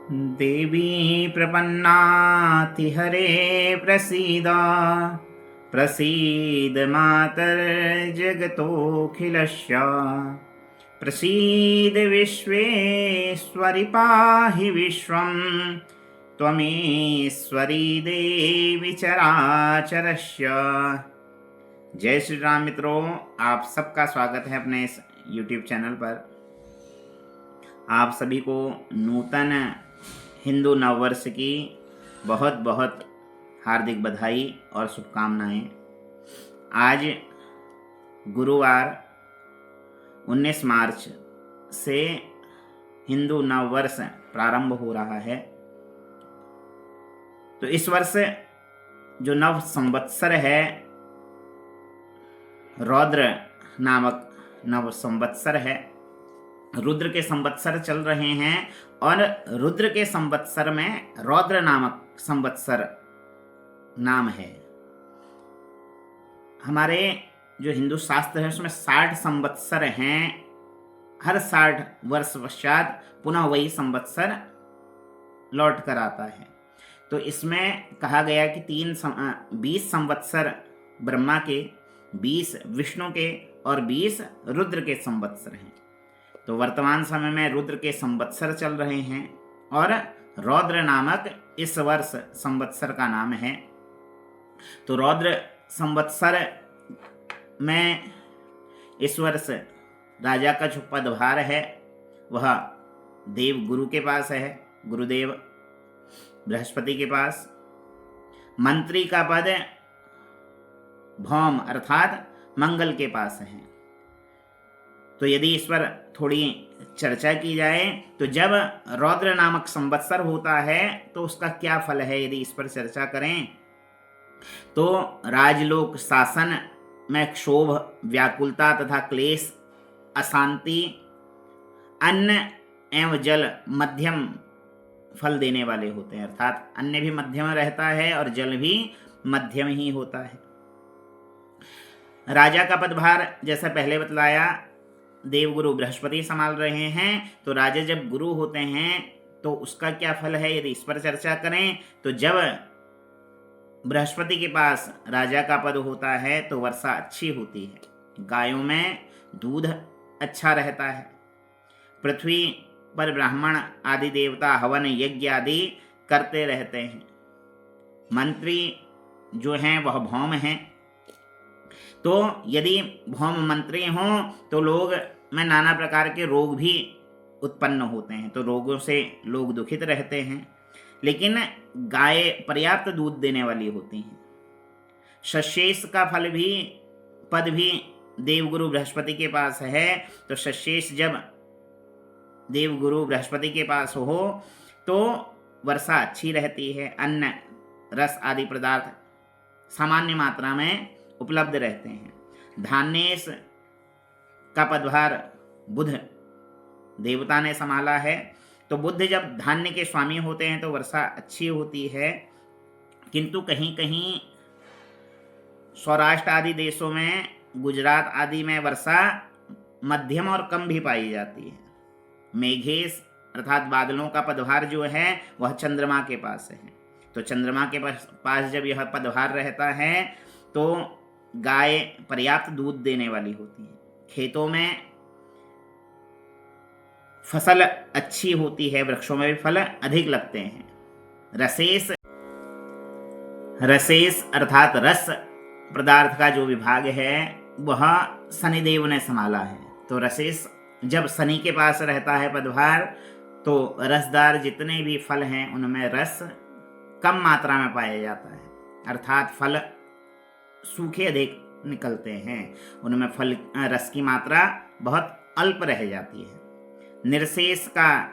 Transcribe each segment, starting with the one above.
देवी प्रपन्नातिहरे प्रसीद प्रसीद मातर्जगतोऽखिलस्य प्रसीद विश्वेश्वरि पाहि विश्वं त्वमेश्वरी देवी चराचरस्य। जय श्री राम मित्रों, आप सबका स्वागत है अपने इस YouTube चैनल पर। आप सभी को नूतन हिंदू नववर्ष की बहुत बहुत हार्दिक बधाई और शुभकामनाएं। आज गुरुवार 19 मार्च से हिंदू नववर्ष प्रारंभ हो रहा है। तो इस वर्ष जो नव संवत्सर है, रौद्र नामक नव संवत्सर है। रुद्र के संवत्सर चल रहे हैं और रुद्र के संवत्सर में रौद्र नामक संवत्सर नाम है। हमारे जो हिंदू शास्त्र है उसमें 60 संवत्सर हैं। हर 60 वर्ष पश्चात पुनः वही संवत्सर लौट कर आता है। तो इसमें कहा गया कि 20 संवत्सर ब्रह्मा के, 20 विष्णु के और 20 रुद्र के संवत्सर हैं। तो वर्तमान समय में रुद्र के संवत्सर चल रहे हैं और रौद्र नामक इस वर्ष संवत्सर का नाम है। तो रौद्र संवत्सर में इस वर्ष राजा का जो पदभार है वह देव गुरु के पास है, गुरुदेव बृहस्पति के पास। मंत्री का पद भौम अर्थात मंगल के पास है। तो यदि इस पर थोड़ी चर्चा की जाए तो जब रौद्र नामक संवत्सर होता है तो उसका क्या फल है, यदि इस पर चर्चा करें तो राजलोक शासन में क्षोभ, व्याकुलता तथा क्लेश, अशांति, अन्न एवं जल मध्यम फल देने वाले होते हैं। अर्थात अन्न भी मध्यम रहता है और जल भी मध्यम ही होता है। राजा का पदभार जैसा पहले बतलाया देवगुरु बृहस्पति संभाल रहे हैं। तो राजा जब गुरु होते हैं तो उसका क्या फल है, यदि इस पर चर्चा करें तो जब बृहस्पति के पास राजा का पद होता है तो वर्षा अच्छी होती है, गायों में दूध अच्छा रहता है, पृथ्वी पर ब्राह्मण आदि देवता हवन यज्ञ आदि करते रहते हैं। मंत्री जो हैं वह भौम हैं। तो यदि भौम मंत्री हों तो लोग में नाना प्रकार के रोग भी उत्पन्न होते हैं। तो रोगों से लोग दुखित रहते हैं। लेकिन गाय पर्याप्त दूध देने वाली होती हैं। शशेष का पद भी देवगुरु बृहस्पति के पास है। तो शशेष जब देवगुरु बृहस्पति के पास हो तो वर्षा अच्छी रहती है। अन्न, रस आदि पदार्थ सामान्य मात्रा में उपलब्ध रहते हैं। धान्येश का पदभार बुध देवता ने संभाला है। तो बुध जब धान्य के स्वामी होते हैं तो वर्षा अच्छी होती है। किंतु कहीं कहीं सौराष्ट्र आदि देशों में, गुजरात आदि में वर्षा मध्यम और कम भी पाई जाती है। मेघेश अर्थात बादलों का पदभार जो है वह चंद्रमा के पास है। तो चंद्रमा के पास जब यह पदभार रहता है तो गाय पर्याप्त दूध देने वाली होती है। खेतों में फसल अच्छी होती है, वृक्षों में भी फल अधिक लगते हैं। रसेस अर्थात रस पदार्थ का जो विभाग है वह शनिदेव ने संभाला है। तो रसेस जब शनि के पास रहता है पदभार तो रसदार जितने भी फल हैं उनमें रस कम मात्रा में पाया जाता है। अर्थात फल सूखे अधिक निकलते हैं, उनमें फल रस की मात्रा बहुत अल्प रह जाती है। निर्शेष का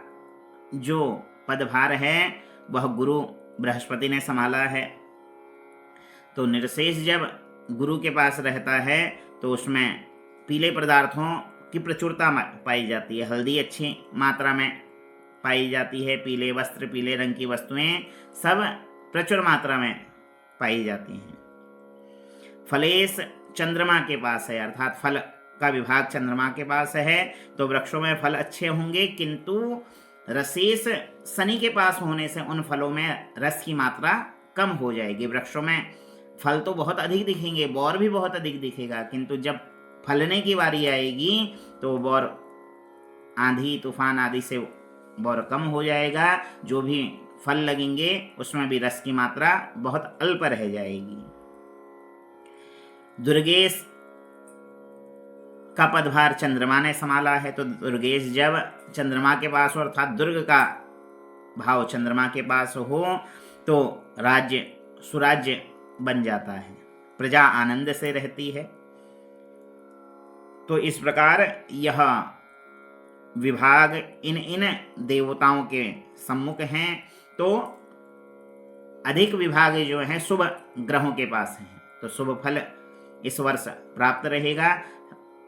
जो पदभार है वह गुरु बृहस्पति ने संभाला है। तो निर्शेष जब गुरु के पास रहता है तो उसमें पीले पदार्थों की प्रचुरता पाई जाती है। हल्दी अच्छी मात्रा में पाई जाती है। पीले वस्त्र, पीले रंग की वस्तुएं सब प्रचुर मात्रा में पाई जाती हैं। फलेश चंद्रमा के पास है, अर्थात फल का विभाग चंद्रमा के पास है, तो वृक्षों में फल अच्छे होंगे, किंतु रसेस शनि के पास होने से उन फलों में रस की मात्रा कम हो जाएगी। वृक्षों में फल तो बहुत अधिक दिखेंगे, बौर भी बहुत अधिक दिखेगा, किंतु जब फलने की बारी आएगी तो बौर आंधी तूफान आदि से बौर कम हो जाएगा। जो भी फल लगेंगे उसमें भी रस की मात्रा बहुत अल्प रह जाएगी। दुर्गेश का पदभार चंद्रमा ने संभाला है, तो दुर्गेश जब चंद्रमा के पास हो अर्थात दुर्ग का भाव चंद्रमा के पास हो तो राज्य सुराज्य बन जाता है, प्रजा आनंद से रहती है। तो इस प्रकार यह विभाग इन देवताओं के सम्मुख हैं। तो अधिक विभाग जो हैं शुभ ग्रहों के पास हैं, तो शुभ फल इस वर्ष प्राप्त रहेगा।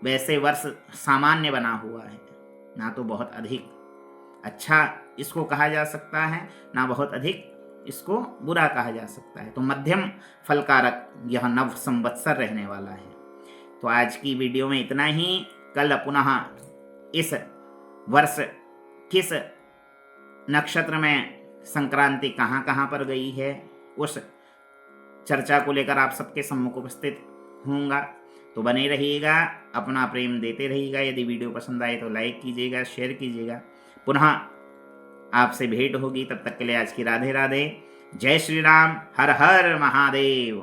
वैसे वर्ष सामान्य बना हुआ है, ना तो बहुत अधिक अच्छा इसको कहा जा सकता है, ना बहुत अधिक इसको बुरा कहा जा सकता है। तो मध्यम फलकारक यह नव संवत्सर रहने वाला है। तो आज की वीडियो में इतना ही। कल पुनः इस वर्ष किस नक्षत्र में संक्रांति कहाँ कहाँ पर गई है उस चर्चा को लेकर आप सबके सम्मुख उपस्थित होऊंगा। तो बने रहिएगा, अपना प्रेम देते रहिएगा। यदि वीडियो पसंद आए तो लाइक कीजिएगा, शेयर कीजिएगा। पुनः आपसे भेंट होगी, तब तक के लिए आज की राधे राधे। जय श्री राम। हर हर महादेव।